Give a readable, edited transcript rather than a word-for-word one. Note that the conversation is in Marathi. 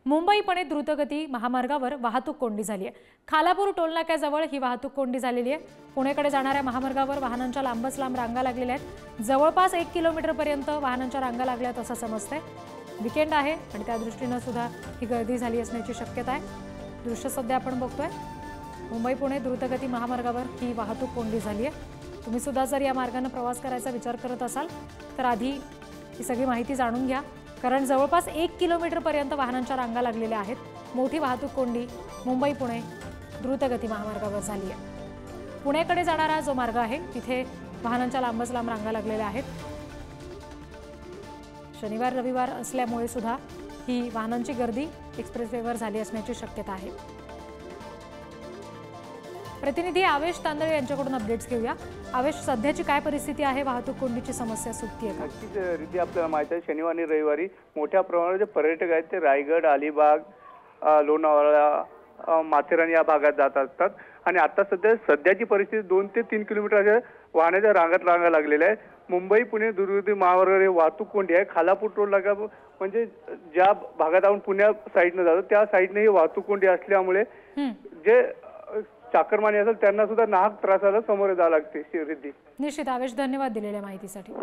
मुंबई पुणे द्रुतगती महामार्गावर वाहतूक कोंडी झाली आहे। खालापूर टोलनाक्याजवळ ही वाहतूक कोंडी झालेली आहे। पुणेकडे जाणाऱ्या महामार्गावर वाहनांच्या लांबच लांब रांगा लागलेल्या आहेत। जवळपास 1 किलोमीटरपर्यंत वाहनांच्या रांगा लागल्यात असं समजतंय। वीकेंड आहे आणि त्या दृष्टीने सुद्धा ही गर्दी झाली असण्याची शक्यता आहे। दृश्य सध्या आपण बघतोय, मुंबई पुणे द्रुतगती महामार्गावर ही वाहतूक कोंडी झाली आहे। तुम्ही सुद्धा जर या मार्गाने प्रवास करायचा विचार करत असाल तर आधी ही सगळी माहिती जाणून घ्या, कारण जवळपास 1 किलोमीटरपर्यंत वाहनांच्या रांगा लागलेल्या आहेत। मोठी वाहतूक कोंडी मुंबई पुणे द्रुतगती महामार्गावर झाली आहे। पुणेकडे जाणारा जो मार्ग आहे तिथे वाहनांच्या लांबच लांब रांगा लागलेल्या आहेत। शनिवार रविवार असल्यामुळे सुद्धा ही वाहनांची गर्दी एक्सप्रेसवेवर झाली असण्याची शक्यता आहे। प्रतिनिधी आवेश तांदळे यांच्याकडून अपडेट्स घेऊया। आवेश, सध्याची काय परिस्थिती आहे? वाहतूक कोंडीची समस्या सुटते का? नक्कीच रीती आपल्याला माहिती आहे, शनिवार आणि रविवारी मोठ्या प्रमाणावर जे पर्यटक आहेत ते रायगड, अलिबाग, लोणावळा, माथेरान या भागात जात असतात आणि आता सध्याची परिस्थिती 2 ते 3 किलोमीटरच्या वाहनाच्या रांगा लागलेल्या आहेत। मुंबई पुणे द्रुतगती महामार्गावर वाहतूक कोंडी आहे। खालापूर टोल नाका म्हणजे ज्या भागात आपण पुण्या साईडने जातो त्या साईडने ही वाहतूक कोंडी असल्यामुळे जे चाकरमानी असेल त्यांना सुद्धा नाहक त्रासाला सामोरे जावं लागते। निश्चित आवेश, धन्यवाद दिलेल्या माहितीसाठी।